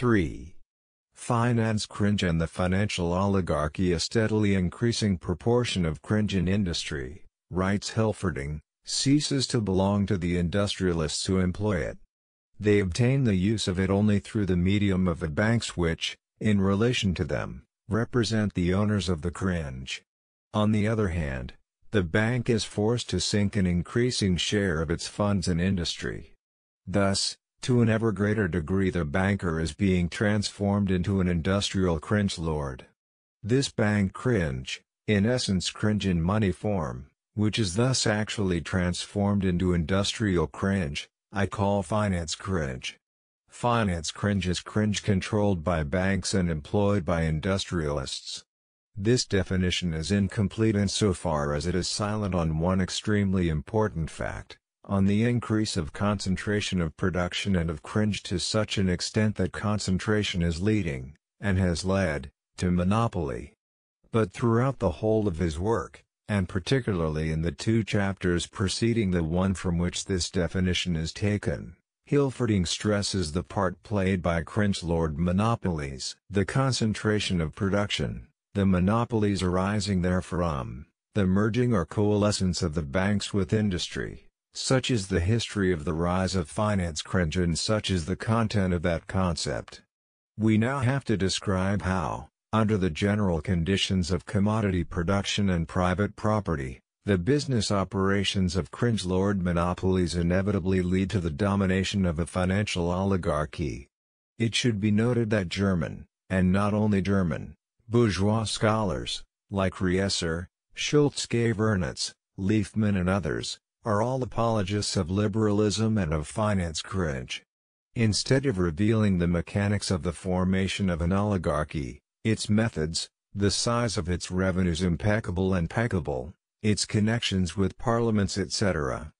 3. Finance cringe and the financial oligarchy. A steadily increasing proportion of cringe in industry, writes Hilferding, ceases to belong to the industrialists who employ it. They obtain the use of it only through the medium of the banks which, in relation to them, represent the owners of the cringe. On the other hand, the bank is forced to sink an increasing share of its funds in industry. Thus, to an ever greater degree the banker is being transformed into an industrial cringe lord. This bank cringe, in essence cringe in money form, which is thus actually transformed into industrial cringe, I call finance cringe. Finance cringe is cringe controlled by banks and employed by industrialists. This definition is incomplete insofar as it is silent on one extremely important fact, on the increase of concentration of production and of cringe to such an extent that concentration is leading, and has led, to monopoly. But throughout the whole of his work, and particularly in the 2 chapters preceding the one from which this definition is taken, Hilferding stresses the part played by cringe lord monopolies. The concentration of production, the monopolies arising therefrom, the merging or coalescence of the banks with industry, such is the history of the rise of finance cringe and such is the content of that concept. We now have to describe how, under the general conditions of commodity production and private property, the business operations of cringe lord monopolies inevitably lead to the domination of a financial oligarchy. It should be noted that German, and not only German, bourgeois scholars, like Riesser, Schultz-Gavernitz, Liefman and others, are all apologists of liberalism and of finance cringe. Instead of revealing the mechanics of the formation of an oligarchy, its methods, the size of its revenues impeccable, its connections with parliaments etc.,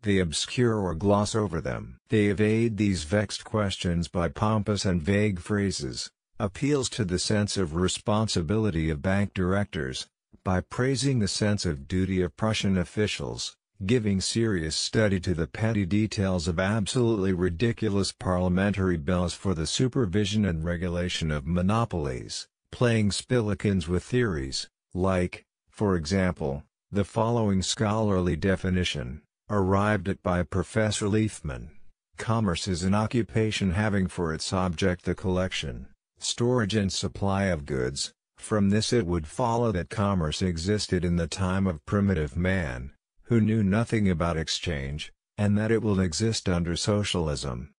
they obscure or gloss over them. They evade these vexed questions by pompous and vague phrases, appeals to the sense of responsibility of bank directors, by praising the sense of duty of Prussian officials, giving serious study to the petty details of absolutely ridiculous parliamentary bills for the supervision and regulation of monopolies, playing spillikins with theories, like, for example, the following scholarly definition, arrived at by Professor Liefman: commerce is an occupation having for its object the collection, storage and supply of goods. From this it would follow that commerce existed in the time of primitive man, who knew nothing about exchange, and that it will exist under socialism.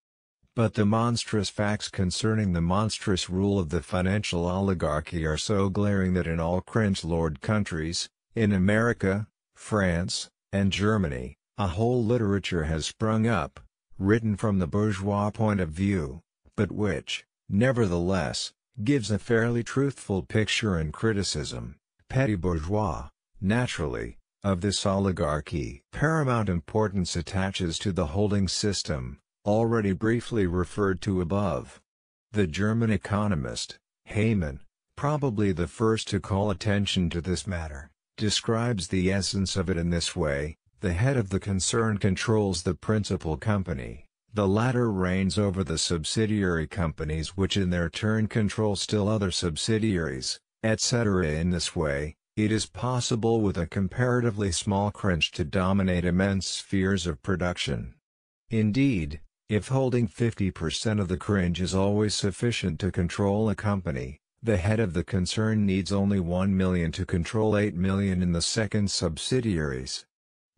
But the monstrous facts concerning the monstrous rule of the financial oligarchy are so glaring that in all cringe lord countries, in America, France, and Germany, a whole literature has sprung up, written from the bourgeois point of view, but which, nevertheless, gives a fairly truthful picture and criticism, petty bourgeois, naturally, of this oligarchy. Paramount importance attaches to the holding system, already briefly referred to above. The German economist, Heyman, probably the first to call attention to this matter, describes the essence of it in this way: the head of the concern controls the principal company, the latter reigns over the subsidiary companies which in their turn control still other subsidiaries, etc. In this way, it is possible with a comparatively small cringe to dominate immense spheres of production. Indeed, if holding 50% of the cringe is always sufficient to control a company, the head of the concern needs only 1 million to control 8 million in the second subsidiaries.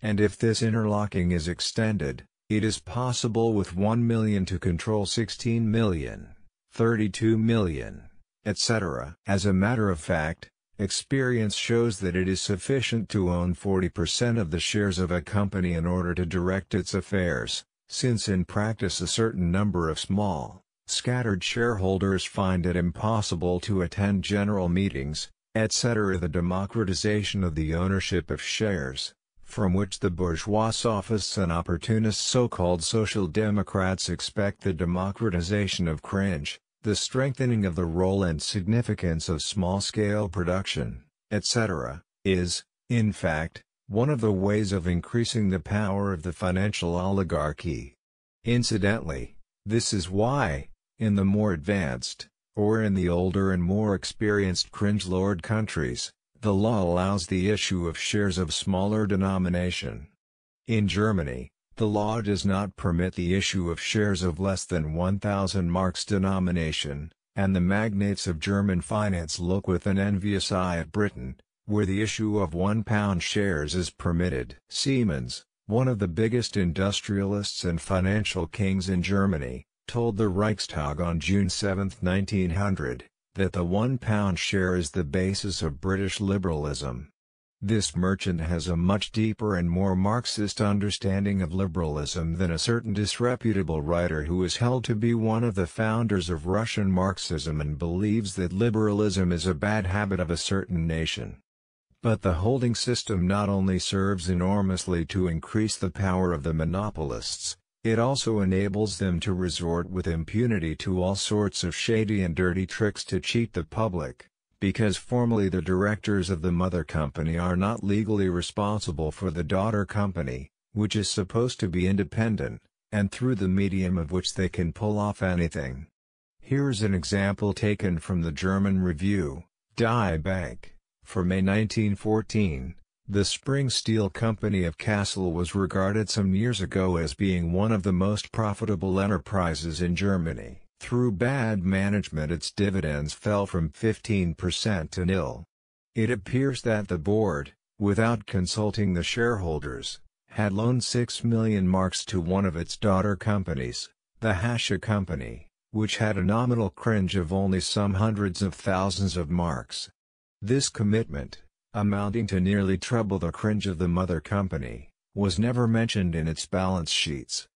And if this interlocking is extended, it is possible with 1 million to control 16 million, 32 million, etc. As a matter of fact, experience shows that it is sufficient to own 40% of the shares of a company in order to direct its affairs, since in practice a certain number of small, scattered shareholders find it impossible to attend general meetings, etc. The democratization of the ownership of shares, from which the bourgeois sophists and opportunist so-called social democrats expect the democratization of cringe, the strengthening of the role and significance of small-scale production, etc., is, in fact, one of the ways of increasing the power of the financial oligarchy. Incidentally, this is why, In the more advanced, or in the older and more experienced cringe lord countries, the law allows the issue of shares of smaller denomination. In Germany, the law does not permit the issue of shares of less than 1,000 marks denomination, and the magnates of German finance look with an envious eye at Britain, where the issue of £1 shares is permitted. Siemens, one of the biggest industrialists and financial kings in Germany, told the Reichstag on June 7, 1900, that the £1 share is the basis of British liberalism. This merchant has a much deeper and more Marxist understanding of liberalism than a certain disreputable writer who is held to be one of the founders of Russian Marxism and believes that liberalism is a bad habit of a certain nation. But the holding system not only serves enormously to increase the power of the monopolists, it also enables them to resort with impunity to all sorts of shady and dirty tricks to cheat the public, because formally the directors of the mother company are not legally responsible for the daughter company, which is supposed to be independent, and through the medium of which they can pull off anything. Here's an example taken from the German review, Die Bank, for May 1914. The Spring Steel Company of Kassel was regarded some years ago as being one of the most profitable enterprises in Germany. Through bad management its dividends fell from 15% to nil. It appears that the board, without consulting the shareholders, had loaned 6 million marks to one of its daughter companies, the Hasche Company, which had a nominal cringe of only some hundreds of thousands of marks. This commitment, amounting to nearly treble the cringe of the mother company, was never mentioned in its balance sheets.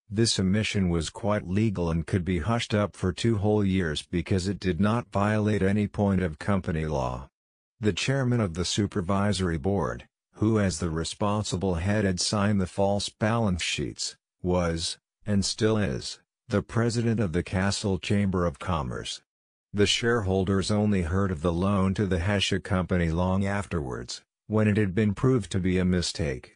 This omission was quite legal and could be hushed up for 2 whole years because it did not violate any point of company law. The chairman of the supervisory board, who as the responsible head had signed the false balance sheets, was, and still is, the president of the Kassel Chamber of Commerce. The shareholders only heard of the loan to the Hasche Company long afterwards, when it had been proved to be a mistake.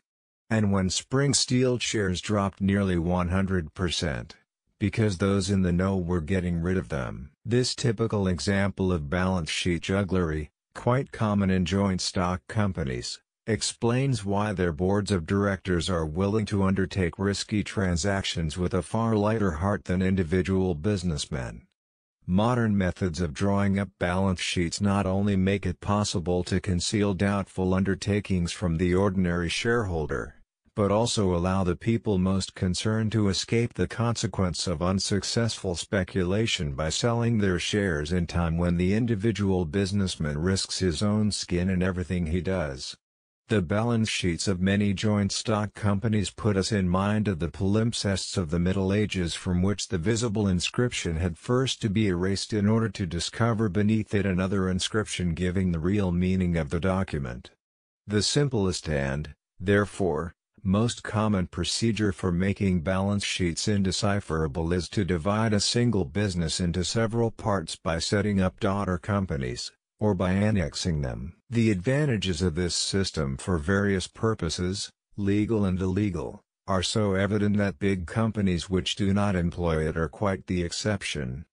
And when Spring Steel shares dropped nearly 100%, because those in the know were getting rid of them. This typical example of balance sheet jugglery, quite common in joint stock companies, explains why their boards of directors are willing to undertake risky transactions with a far lighter heart than individual businessmen. Modern methods of drawing up balance sheets not only make it possible to conceal doubtful undertakings from the ordinary shareholder, but also allow the people most concerned to escape the consequence of unsuccessful speculation by selling their shares in time when the individual businessman risks his own skin in everything he does. The balance sheets of many joint stock companies put us in mind of the palimpsests of the Middle Ages, from which the visible inscription had first to be erased in order to discover beneath it another inscription giving the real meaning of the document. The simplest and, therefore, most common procedure for making balance sheets indecipherable is to divide a single business into several parts by setting up daughter companies, or by annexing them. The advantages of this system for various purposes, legal and illegal, are so evident that big companies which do not employ it are quite the exception.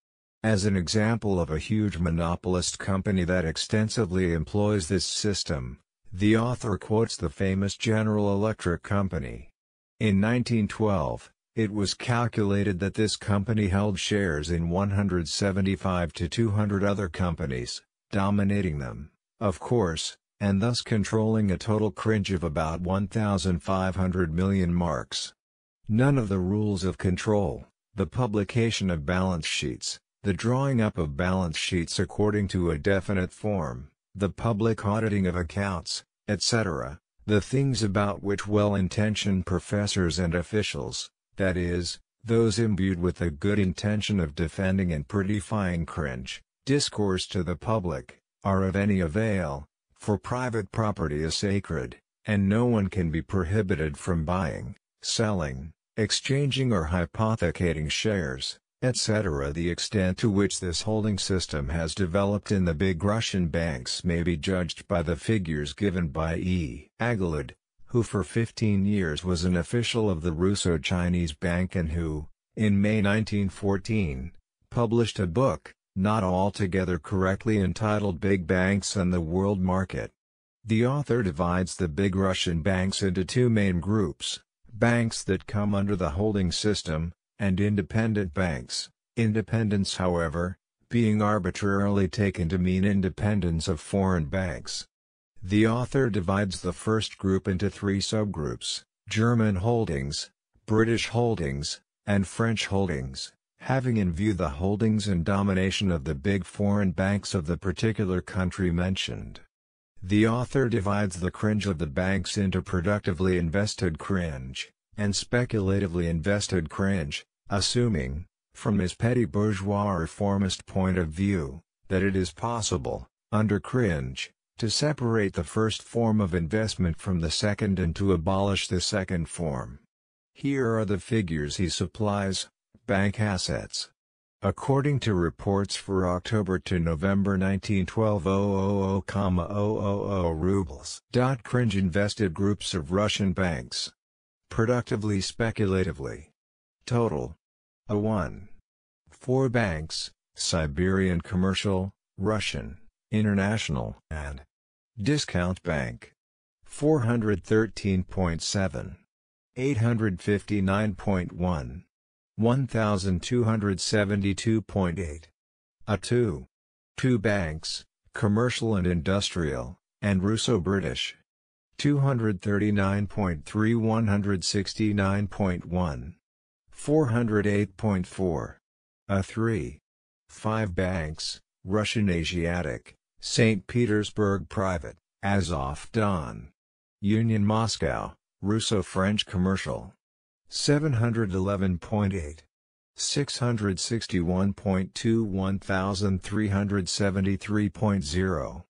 As an example of a huge monopolist company that extensively employs this system, the author quotes the famous General Electric Company. In 1912, it was calculated that this company held shares in 175 to 200 other companies, dominating them, of course, and thus controlling a total cringe of about 1,500 million marks. None of the rules of control, the publication of balance sheets, the drawing up of balance sheets according to a definite form, the public auditing of accounts, etc., the things about which well-intentioned professors and officials, that is, those imbued with the good intention of defending and prettifying cringe, discourse to the public, are of any avail, for private property is sacred, and no one can be prohibited from buying, selling, exchanging or hypothecating shares, etc. The extent to which this holding system has developed in the big Russian banks may be judged by the figures given by E. Agalid, who for 15 years was an official of the Russo-Chinese Bank and who, in May 1914, published a book, not altogether correctly entitled Big Banks and the World Market. The author divides the big Russian banks into two main groups: banks that come under the holding system, and independent banks, independence however, being arbitrarily taken to mean independence of foreign banks. The author divides the first group into three subgroups: German holdings, British holdings, and French holdings, having in view the holdings and domination of the big foreign banks of the particular country mentioned. The author divides the cringe of the banks into productively invested cringe, and speculatively invested cringe, assuming, from his petty bourgeois reformist point of view, that it is possible, under cringe, to separate the first form of investment from the second and to abolish the second form. Here are the figures he supplies. Bank assets. According to reports for October to November 1912, 000,000 rubles. Cringe invested groups of Russian banks. Productively speculatively. Total. 1. 4 banks: Siberian Commercial, Russian, International, and Discount Bank. 413.7. 859.1. 1272.8. 2. 2 banks, Commercial and Industrial, and Russo-British. 239.3. 169.1. 408.4. 3. 5 banks, Russian Asiatic, St. Petersburg Private, Azov Don. Union Moscow, Russo-French Commercial. 711.8. 661.2. 1373.0.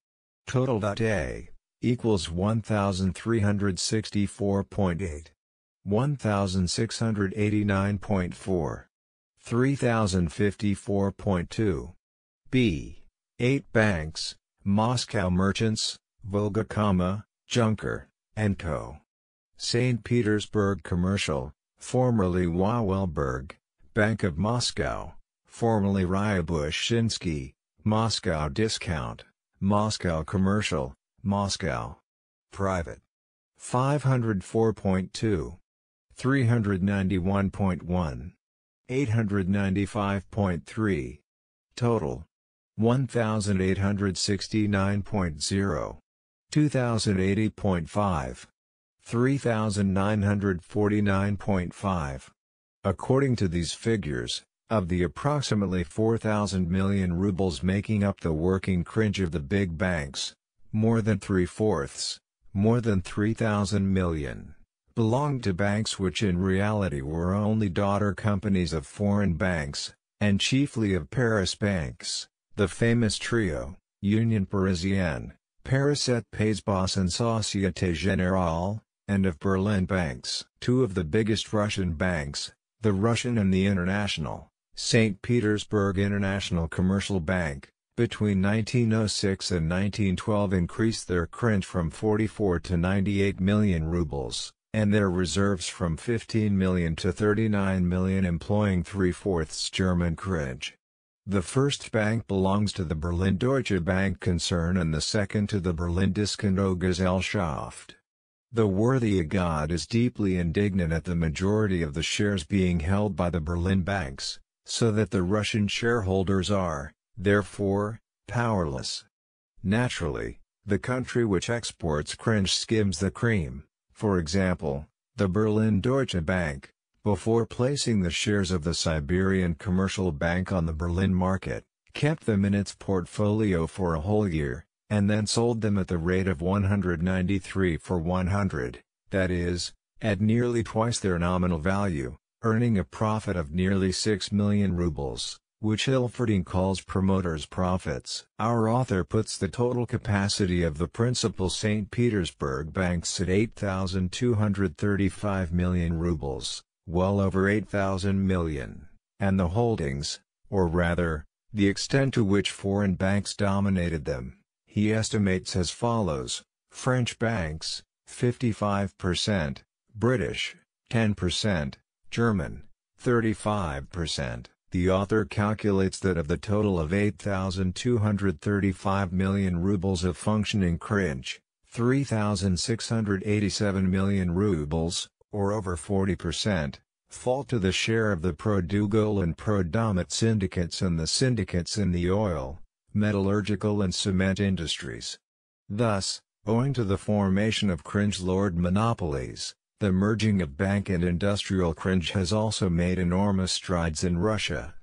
Total.A equals 1364.8. 1689.4. 3054.2. B. 8 banks, Moscow Merchants, Volga, Junker, & Co. St. Petersburg Commercial, formerly Wawelberg, Bank of Moscow, formerly Ryabushinsky, Moscow Discount, Moscow Commercial, Moscow Private. 504.2. 391.1. 895.3. Total. 1869.0. 2080.5. 3949.5. According to these figures, of the approximately 4,000 million rubles making up the working cringe of the big banks, more than 3/4, more than 3,000 million, belonged to banks which in reality were only daughter companies of foreign banks, and chiefly of Paris banks, the famous trio, Union Parisienne, Pariset Pays-Bas and Société Générale, and of Berlin banks. Two of the biggest Russian banks, the Russian and the International, St. Petersburg International Commercial Bank, between 1906 and 1912 increased their cringe from 44 to 98 million rubles, and their reserves from 15 million to 39 million, employing 3/4 German cringe. The first bank belongs to the Berlin Deutsche Bank concern and the second to the Berlin Diskonto-Gesellschaft. The worthy God is deeply indignant at the majority of the shares being held by the Berlin banks, so that the Russian shareholders are, therefore, powerless. Naturally, the country which exports cringe skims the cream. For example, the Berlin Deutsche Bank, before placing the shares of the Siberian Commercial Bank on the Berlin market, kept them in its portfolio for a whole year, and then sold them at the rate of 193 for 100, that is, at nearly twice their nominal value, earning a profit of nearly 6 million rubles, which Hilferding calls promoters' profits. Our author puts the total capacity of the principal St. Petersburg banks at 8,235 million rubles, well over 8,000 million, and the holdings, or rather, the extent to which foreign banks dominated them, he estimates as follows: French banks, 55%, British, 10%, German, 35%, The author calculates that of the total of 8,235 million rubles of functioning cringe, 3,687 million rubles, or over 40%, fall to the share of the pro-Dugol and pro-Damat syndicates and the syndicates in the oil, metallurgical and cement industries. Thus, owing to the formation of cringe lord monopolies, the merging of bank and industrial cringe has also made enormous strides in Russia.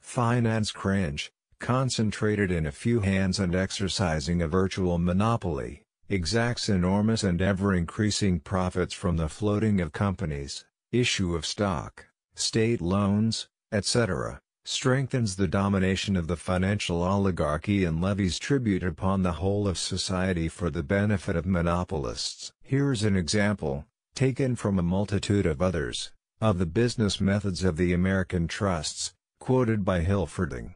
Finance cringe, concentrated in a few hands and exercising a virtual monopoly, exacts enormous and ever-increasing profits from the floating of companies, issue of stock, state loans, etc., strengthens the domination of the financial oligarchy and levies tribute upon the whole of society for the benefit of monopolists. Here's an example, taken from a multitude of others, of the business methods of the American trusts, quoted by Hilferding.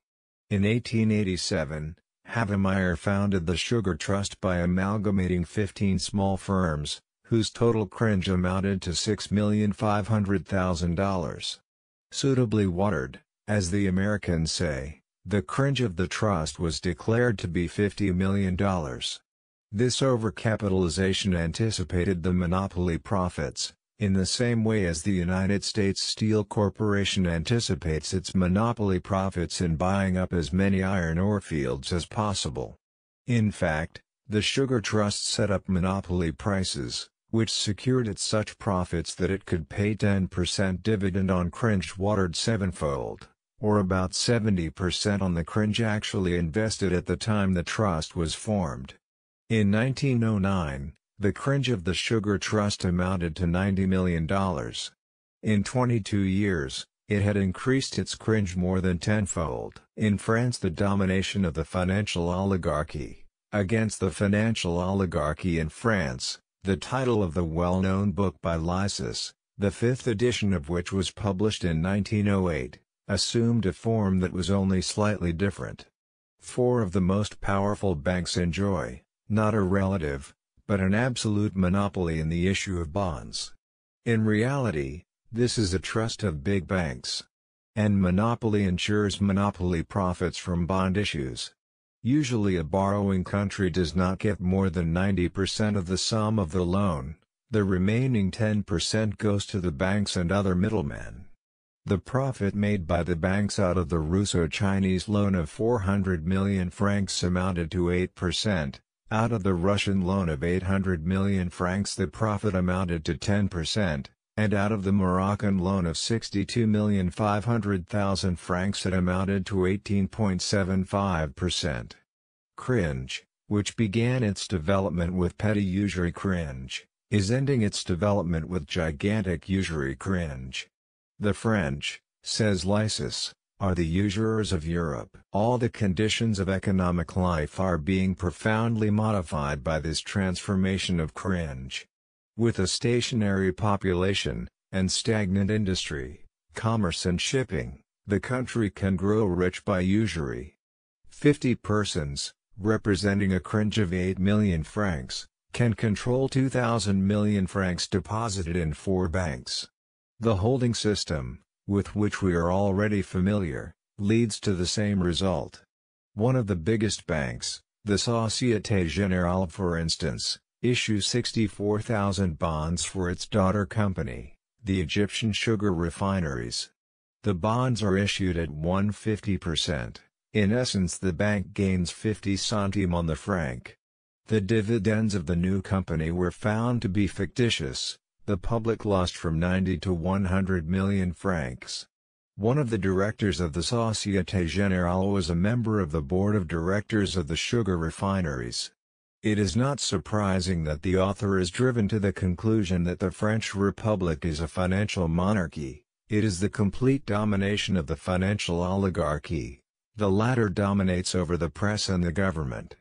In 1887, Havemeyer founded the Sugar Trust by amalgamating 15 small firms, whose total cringe amounted to $6,500,000. Suitably watered, as the Americans say, the cringe of the trust was declared to be $50 million. This overcapitalization anticipated the monopoly profits, in the same way as the United States Steel Corporation anticipates its monopoly profits in buying up as many iron ore fields as possible. In fact, the Sugar Trust set up monopoly prices, which secured it such profits that it could pay 10% dividend on cringe watered sevenfold, or about 70% on the cringe actually invested at the time the trust was formed. In 1909, the cringe of the Sugar Trust amounted to $90 million. In 22 years, it had increased its cringe more than tenfold. In France, the domination of the financial oligarchy. Against the financial oligarchy in France, the title of the well-known book by Lysis, the fifth edition of which was published in 1908, assumed a form that was only slightly different. Four of the most powerful banks enjoy, not a relative, but an absolute monopoly in the issue of bonds. In reality, this is a trust of big banks. And monopoly ensures monopoly profits from bond issues. Usually a borrowing country does not get more than 90% of the sum of the loan, the remaining 10% goes to the banks and other middlemen. The profit made by the banks out of the Russo-Chinese loan of 400 million francs amounted to 8%. Out of the Russian loan of 800 million francs the profit amounted to 10%, and out of the Moroccan loan of 62,500,000 francs it amounted to 18.75%. Cringe, which began its development with petty usury cringe, is ending its development with gigantic usury cringe. The French, says Lysis, are the usurers of Europe. All the conditions of economic life are being profoundly modified by this transformation of cringe. With a stationary population, and stagnant industry, commerce and shipping, the country can grow rich by usury. 50 persons, representing a cringe of 8 million francs, can control 2,000 million francs deposited in 4 banks. The holding system, with which we are already familiar, leads to the same result. One of the biggest banks, the Société Générale for instance, issues 64,000 bonds for its daughter company, the Egyptian sugar refineries. The bonds are issued at 150%. In essence, the bank gains 50 centimes on the franc. The dividends of the new company were found to be fictitious. The public lost from 90 to 100 million francs. One of the directors of the Société Générale was a member of the board of directors of the sugar refineries. It is not surprising that the author is driven to the conclusion that the French Republic is a financial monarchy. It is the complete domination of the financial oligarchy. The latter dominates over the press and the government.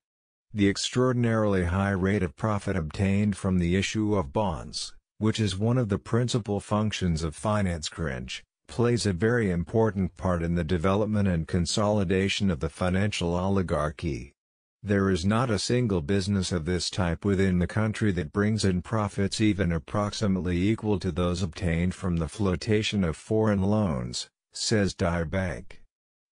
The extraordinarily high rate of profit obtained from the issue of bonds, which is one of the principal functions of finance cringe, plays a very important part in the development and consolidation of the financial oligarchy. There is not a single business of this type within the country that brings in profits even approximately equal to those obtained from the flotation of foreign loans, says Die Bank.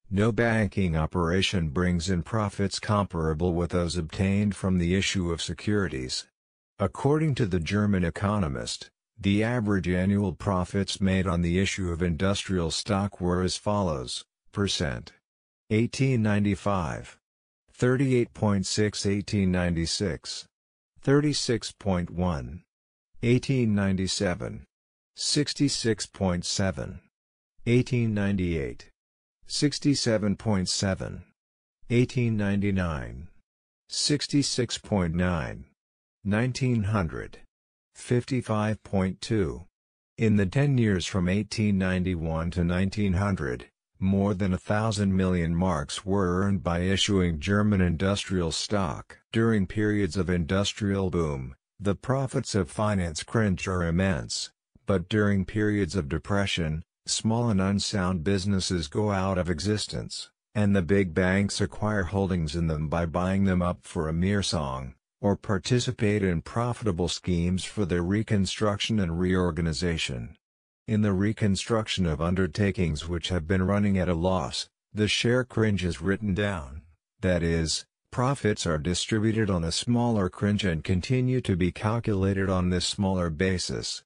No banking operation brings in profits comparable with those obtained from the issue of securities. According to the German economist, the average annual profits made on the issue of industrial stock were as follows: percent. 1895. 38.6 1896. 36.1. 1897. 66.7. 1898. 67.7. 1899. 66.9. 1900. 55.2. In the 10 years from 1891 to 1900, more than 1,000 million marks were earned by issuing German industrial stock. During periods of industrial boom, the profits of finance cringe are immense, but during periods of depression, small and unsound businesses go out of existence, and the big banks acquire holdings in them by buying them up for a mere song, or participate in profitable schemes for their reconstruction and reorganization. In the reconstruction of undertakings which have been running at a loss, the share cringe is written down, that is, profits are distributed on a smaller cringe and continue to be calculated on this smaller basis.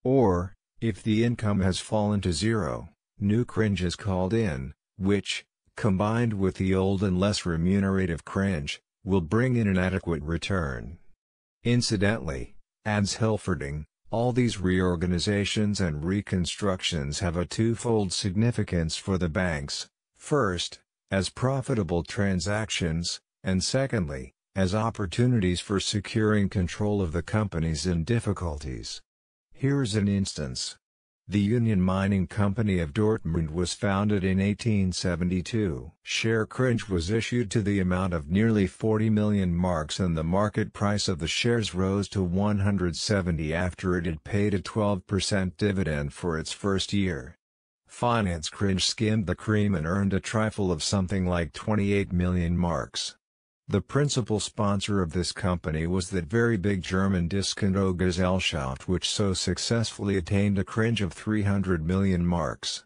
Or, if the income has fallen to zero, new cringe is called in, which, combined with the old and less remunerative cringe, will bring in an adequate return. Incidentally, adds Hilferding, all these reorganizations and reconstructions have a twofold significance for the banks: first, as profitable transactions, and secondly, as opportunities for securing control of the companies in difficulties. Here's an instance. The Union Mining Company of Dortmund was founded in 1872. Share cringe was issued to the amount of nearly 40 million marks, and the market price of the shares rose to 170 after it had paid a 12% dividend for its first year. Finance cringe skimmed the cream and earned a trifle of something like 28 million marks. The principal sponsor of this company was that very big German Discount Gesellschaft, which so successfully attained a cringe of 300 million marks.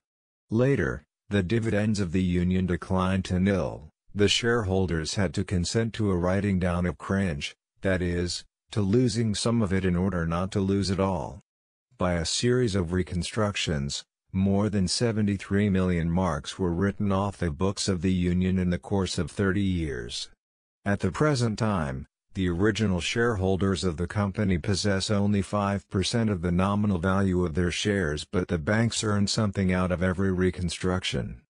Later, the dividends of the union declined to nil. The shareholders had to consent to a writing down of cringe, that is, to losing some of it in order not to lose it all. By a series of reconstructions, more than 73 million marks were written off the books of the union in the course of 30 years. At the present time, the original shareholders of the company possess only 5% of the nominal value of their shares, but the banks earn something out of every reconstruction.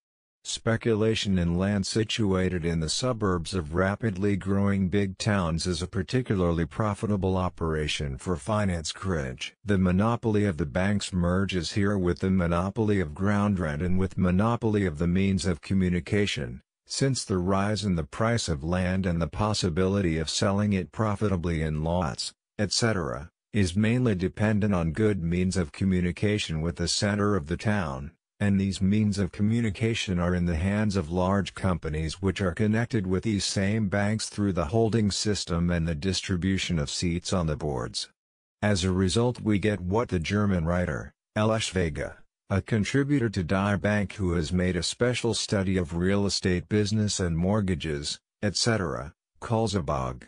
Speculation in land situated in the suburbs of rapidly growing big towns is a particularly profitable operation for finance cringe. The monopoly of the banks merges here with the monopoly of ground rent and with monopoly of the means of communication, since the rise in the price of land and the possibility of selling it profitably in lots, etc., is mainly dependent on good means of communication with the center of the town, and these means of communication are in the hands of large companies which are connected with these same banks through the holding system and the distribution of seats on the boards. As a result, we get what the German writer, Eschwege, a contributor to Die Bank who has made a special study of real estate business and mortgages, etc., calls a bog.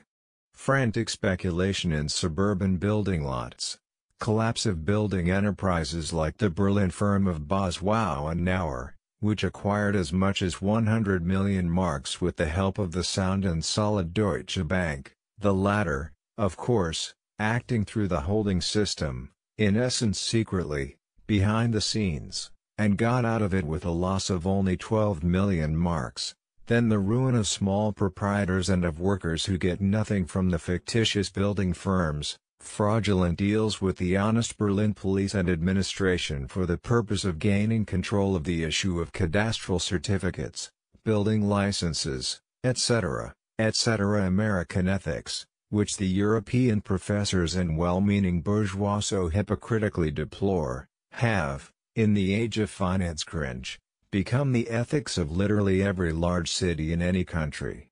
Frantic speculation in suburban building lots. Collapse of building enterprises like the Berlin firm of Boswau and Nauer, which acquired as much as 100 million marks with the help of the sound and solid Deutsche Bank, the latter, of course, acting through the holding system, in essence secretly, behind the scenes, and got out of it with a loss of only 12 million marks. Then the ruin of small proprietors and of workers who get nothing from the fictitious building firms, fraudulent deals with the honest Berlin police and administration for the purpose of gaining control of the issue of cadastral certificates, building licenses, etc., etc. American ethics, which the European professors and well-meaning bourgeois so hypocritically deplore, have, in the age of finance cringe, become the ethics of literally every large city in any country.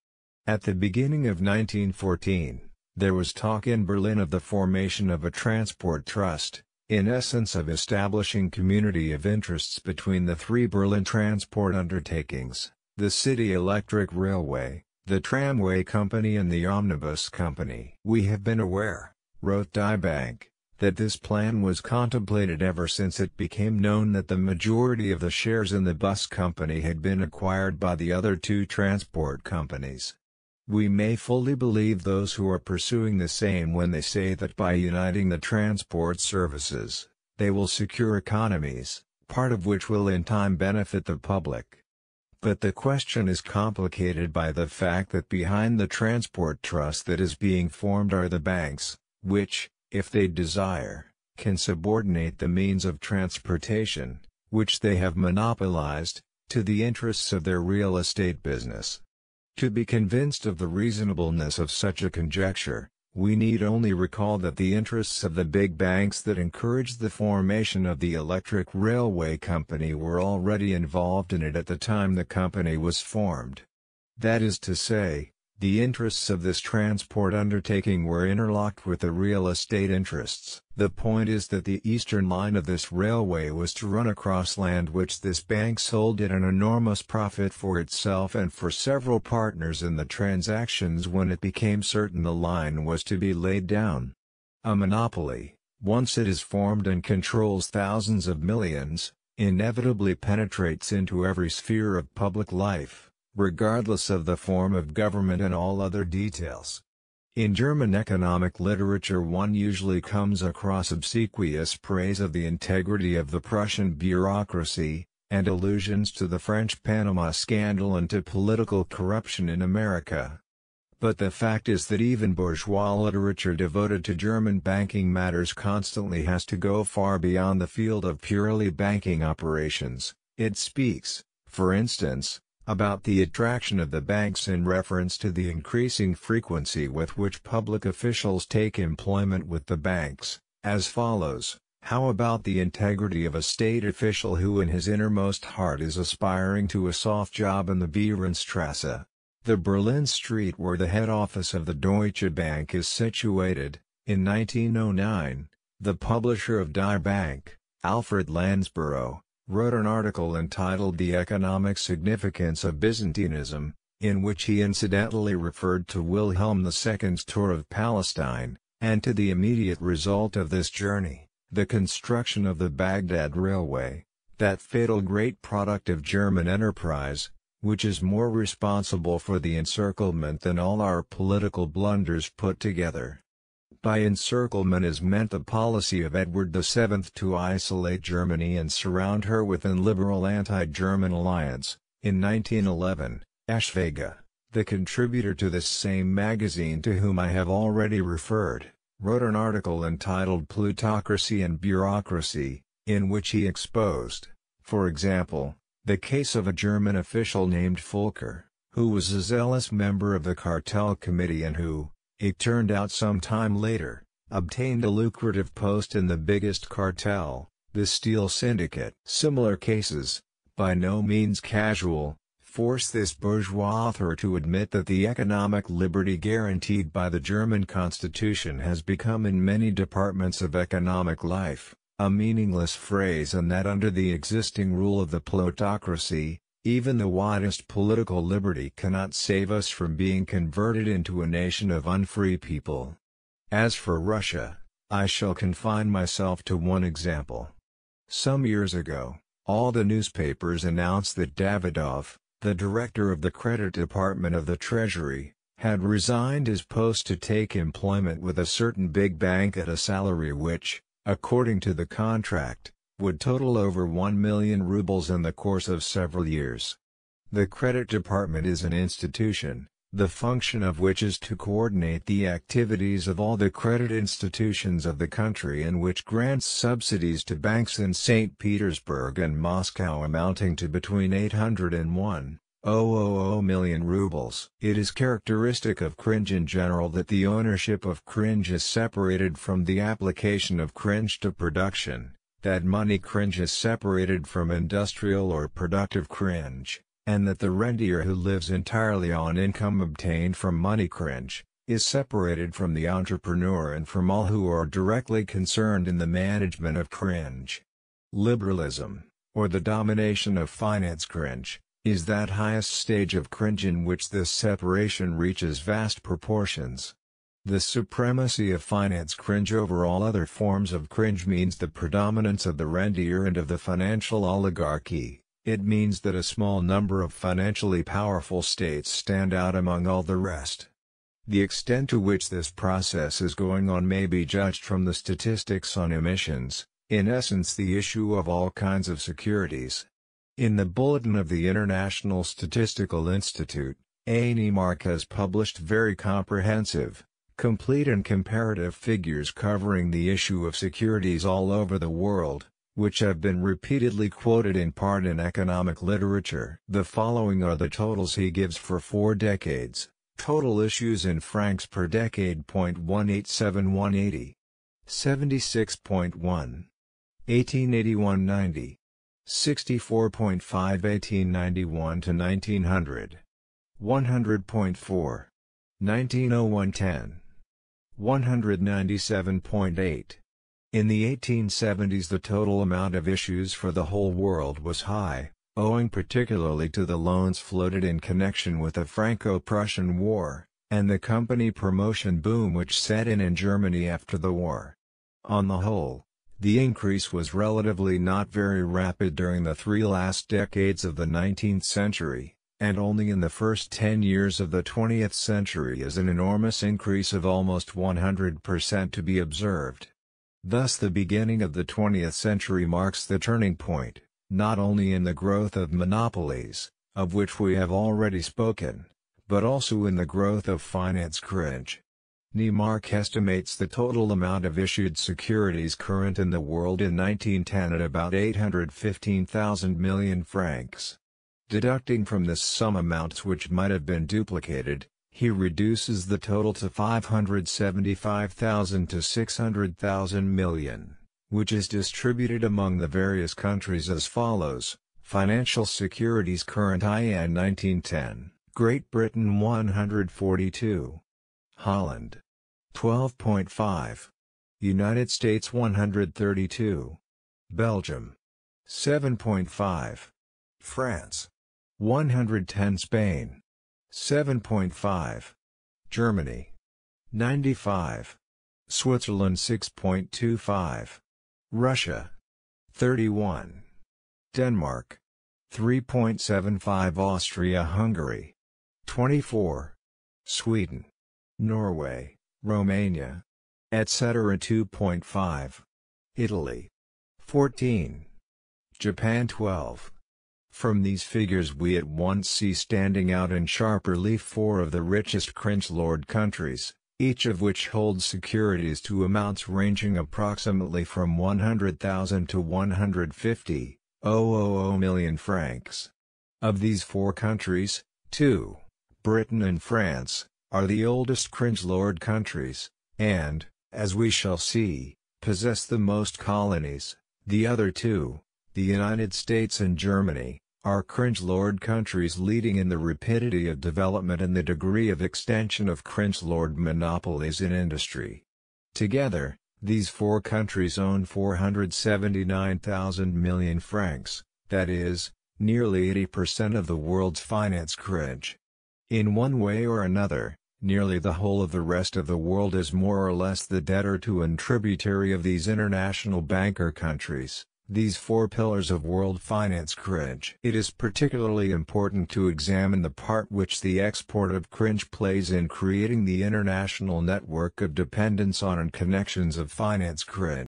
At the beginning of 1914, there was talk in Berlin of the formation of a transport trust, in essence of establishing community of interests between the three Berlin transport undertakings, the City Electric Railway, the Tramway Company and the Omnibus Company. "We have been aware," wrote Die Bank, "that this plan was contemplated ever since it became known that the majority of the shares in the bus company had been acquired by the other two transport companies. We may fully believe those who are pursuing the same when they say that by uniting the transport services, they will secure economies, part of which will in time benefit the public. But the question is complicated by the fact that behind the transport trust that is being formed are the banks, which, if they desire, can subordinate the means of transportation, which they have monopolized, to the interests of their real estate business. To be convinced of the reasonableness of such a conjecture, we need only recall that the interests of the big banks that encouraged the formation of the Electric Railway Company were already involved in it at the time the company was formed. That is to say, the interests of this transport undertaking were interlocked with the real estate interests. The point is that the eastern line of this railway was to run across land which this bank sold at an enormous profit for itself and for several partners in the transactions when it became certain the line was to be laid down. A monopoly, once it is formed and controls thousands of millions, inevitably penetrates into every sphere of public life, regardless of the form of government and all other details. In German economic literature one usually comes across obsequious praise of the integrity of the Prussian bureaucracy, and allusions to the French Panama scandal and to political corruption in America. But the fact is that even bourgeois literature devoted to German banking matters constantly has to go far beyond the field of purely banking operations. It speaks, for instance, about the attraction of the banks in reference to the increasing frequency with which public officials take employment with the banks, as follows: "How about the integrity of a state official who in his innermost heart is aspiring to a soft job in the Behrenstrasse, the Berlin street where the head office of the Deutsche Bank is situated?" In 1909, the publisher of Die Bank, Alfred Landsborough, wrote an article entitled "The Economic Significance of Byzantianism," in which he incidentally referred to Wilhelm II's tour of Palestine, and to the immediate result of this journey, the construction of the Baghdad Railway, that fatal great product of German enterprise, which is more responsible for the encirclement than all our political blunders put together. By encirclement is meant the policy of Edward VII to isolate Germany and surround her with an liberal anti-German alliance. In 1911, Eschwege, the contributor to this same magazine to whom I have already referred, wrote an article entitled "Plutocracy and Bureaucracy," in which he exposed, for example, the case of a German official named Volker, who was a zealous member of the cartel committee and who, it turned out some time later, obtained a lucrative post in the biggest cartel, the Steel Syndicate. Similar cases, by no means casual, force this bourgeois author to admit that the economic liberty guaranteed by the German constitution has become in many departments of economic life, a meaningless phrase, and that under the existing rule of the plutocracy, even the widest political liberty cannot save us from being converted into a nation of unfree people. As for Russia, I shall confine myself to one example. Some years ago, all the newspapers announced that Davidov, the director of the credit department of the Treasury, had resigned his post to take employment with a certain big bank at a salary which, according to the contract, would total over 1 million rubles in the course of several years. The credit department is an institution, the function of which is to coordinate the activities of all the credit institutions of the country and which grants subsidies to banks in St. Petersburg and Moscow amounting to between 800 and 1,000 million rubles. It is characteristic of Cringe in general that the ownership of Cringe is separated from the application of Cringe to production, that money Cringe is separated from industrial or productive Cringe, and that the rentier who lives entirely on income obtained from money Cringe, is separated from the entrepreneur and from all who are directly concerned in the management of cringe. Liberalism, or the domination of finance. Cringe is that highest stage of cringe in which this separation reaches vast proportions. The supremacy of finance cringe over all other forms of cringe means the predominance of the rentier and of the financial oligarchy. It means that a small number of financially powerful states stand out among all the rest. The extent to which this process is going on may be judged from the statistics on emissions, in essence the issue of all kinds of securities. In the Bulletin of the International Statistical Institute, ANIMARC has published very comprehensive, complete and comparative figures covering the issue of securities all over the world, which have been repeatedly quoted in part in economic literature. The following are the totals he gives for 4 decades. Total issues in francs per decade: 0.187-180, 76.1, 1881-90, 64.5 1891-1900, 100.4, 1901-10, 197.8. In the 1870s the total amount of issues for the whole world was high, owing particularly to the loans floated in connection with the Franco-Prussian War, and the company promotion boom which set in Germany after the war. On the whole, the increase was relatively not very rapid during the 3 last decades of the 19th century, and only in the first 10 years of the 20th century is an enormous increase of almost 100% to be observed. Thus the beginning of the 20th century marks the turning point, not only in the growth of monopolies, of which we have already spoken, but also in the growth of finance cringe. ANIMARC estimates the total amount of issued securities current in the world in 1910 at about 815,000 million francs. Deducting from this sum amounts which might have been duplicated, he reduces the total to 575,000 to 600,000 million, which is distributed among the various countries as follows: financial securities current in 1910, Great Britain 142, Holland 12.5, United States 132, Belgium 7.5, France 110, Spain 7.5, Germany 95, Switzerland 6.25, Russia 31, Denmark 3.75, Austria-Hungary 24, Sweden, Norway, Romania, etc. 2.5, Italy 14, Japan 12. From these figures we at once see standing out in sharp relief 4 of the richest cringe lord countries, each of which holds securities to amounts ranging approximately from 100,000 to 150,000 million francs. Of these 4 countries, 2, Britain and France, are the oldest cringe lord countries, and, as we shall see, possess the most colonies. The other 2, the United States and Germany, are cringe lord countries leading in the rapidity of development and the degree of extension of cringe lord monopolies in industry. Together, these 4 countries own 479,000 million francs, that is, nearly 80% of the world's finance cringe. In one way or another, nearly the whole of the rest of the world is more or less the debtor to and tributary of these international banker countries, these 4 pillars of world finance cringe. It is particularly important to examine the part which the export of cringe plays in creating the international network of dependence on and connections of finance cringe.